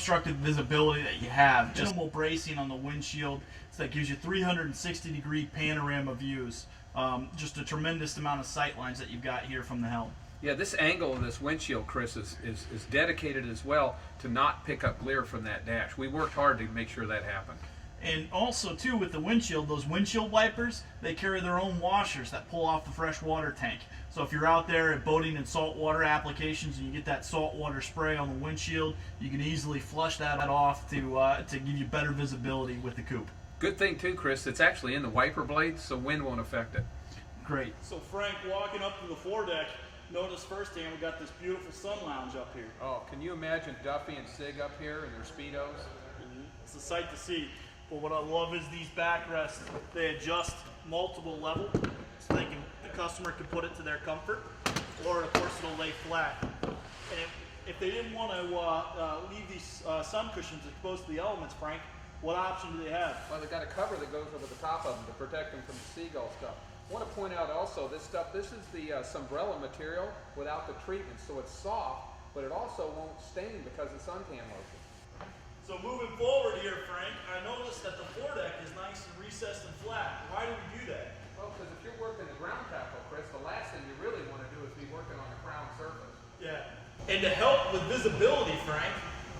unobstructed visibility that you have. Just minimal bracing on the windshield, so that gives you 360-degree panorama views. Just a tremendous amount of sight lines that you've got here from the helm. Yeah, this angle of this windshield, Chris, is dedicated as well to not pick up glare from that dash. We worked hard to make sure that happened. And also, too, with the windshield, those windshield wipers, they carry their own washers that pull off the fresh water tank. So if you're out there at boating and saltwater applications and you get that saltwater spray on the windshield, you can easily flush that off to give you better visibility with the Coupe. Good thing, too, Chris, it's actually in the wiper blades, so wind won't affect it. Great. So Frank, walking up to the foredeck, notice firsthand we got this beautiful sun lounge up here. Oh, can you imagine Duffy and Sig up here in their Speedos? It's a sight to see. But what I love is these backrests. They adjust multiple levels, so the customer can put it to their comfort, or of course it'll lay flat. And if they didn't want to leave these sun cushions exposed to the elements, Frank, what option do they have? Well, they've got a cover that goes over the top of them to protect them from the seagull stuff. I want to point out also this is the Sunbrella material without the treatment, so it's soft, but it also won't stain because of suntan lotion. So moving forward here, Frank, I noticed that the foredeck is nice and recessed and flat. Why do we do that? Well, because if you're working the ground tackle, Chris, the last thing you really want to do is be working on the crown surface. Yeah. And to help with visibility, Frank,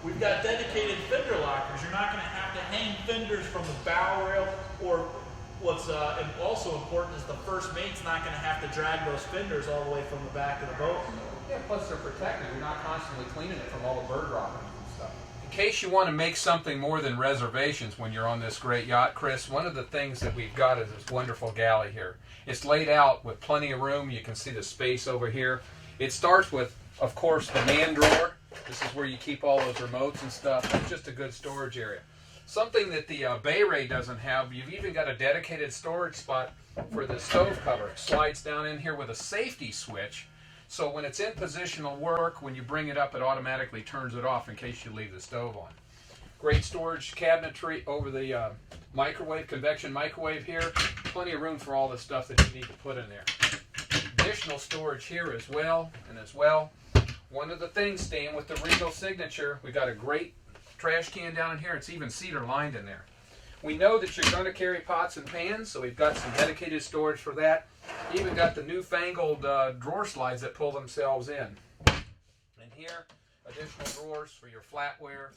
we've got dedicated fender lockers. You're not going to have to hang fenders from the bow rail, or what's also important is the first mate's not going to have to drag those fenders all the way from the back of the boat. Yeah, plus they're protected. You're not constantly cleaning it from all the bird droppings and stuff. In case you want to make something more than reservations when you're on this great yacht, Chris, one of the things that we've got is this wonderful galley here. It's laid out with plenty of room. You can see the space over here. It starts with, of course, the man drawer. This is where you keep all those remotes and stuff. It's just a good storage area. Something that the Bay Ray doesn't have, you've even got a dedicated storage spot for the stove cover. It slides down in here with a safety switch. So when it's in positional work, when you bring it up, it automatically turns it off in case you leave the stove on. Great storage cabinetry over the microwave, convection microwave here. Plenty of room for all the stuff that you need to put in there. Additional storage here as well, one of the things, staying with the Regal signature, we got a great trash can down in here. It's even cedar lined in there. We know that you're going to carry pots and pans, so we've got some dedicated storage for that. Even got the newfangled drawer slides that pull themselves in. And here, additional drawers for your flatware,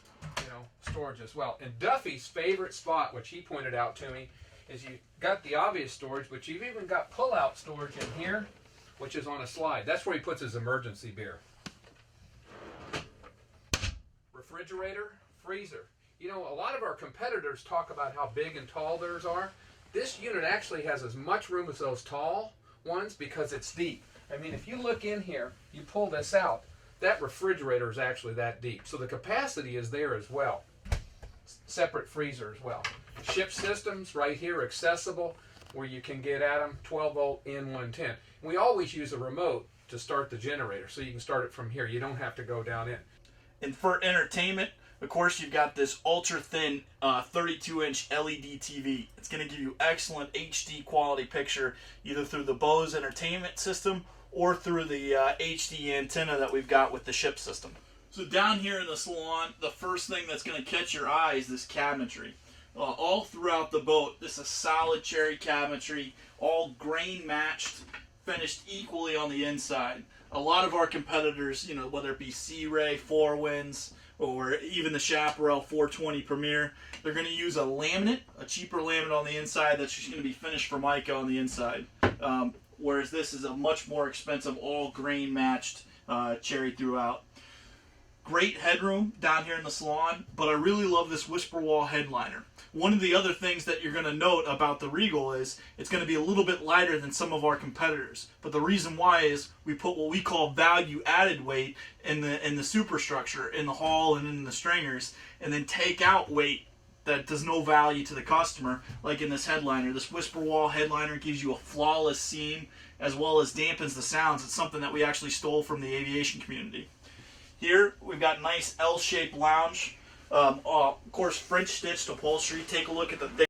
storage as well. And Duffy's favorite spot, which he pointed out to me, is you've got the obvious storage, but you've even got pull-out storage in here, which is on a slide. That's where he puts his emergency beer. Refrigerator, freezer. A lot of our competitors talk about how big and tall theirs are. This unit actually has as much room as those tall ones because it's deep. I mean, if you look in here, you pull this out, that refrigerator is actually that deep. So the capacity is there as well. Separate freezer as well. Ship systems right here, accessible, where you can get at them, 12-volt N110. We always use a remote to start the generator, so you can start it from here. You don't have to go down in. And for entertainment, of course, you've got this ultra-thin 32-inch LED TV. It's going to give you excellent HD quality picture, either through the Bose entertainment system or through the HD antenna that we've got with the ship system. So down here in the salon, the first thing that's going to catch your eye is this cabinetry. All throughout the boat, this is solid cherry cabinetry, all grain matched, finished equally on the inside. A lot of our competitors, whether it be Sea Ray, Four Winds, or even the Chaparral 420 Premier, they're going to use a laminate, a cheaper laminate on the inside that's just going to be finished for mica on the inside. Whereas this is a much more expensive, all grain matched cherry throughout. Great headroom down here in the salon, but I really love this whisper wall headliner. One of the other things that you're going to note about the Regal is it's going to be a little bit lighter than some of our competitors. But the reason why is we put what we call value added weight in the superstructure, in the hull and in the stringers, and then take out weight that does no value to the customer, like in this headliner. This whisper wall headliner gives you a flawless seam as well as dampens the sounds. It's something that we actually stole from the aviation community. Here we've got nice L-shaped lounge. Of course, French stitched upholstery. Take a look at the thick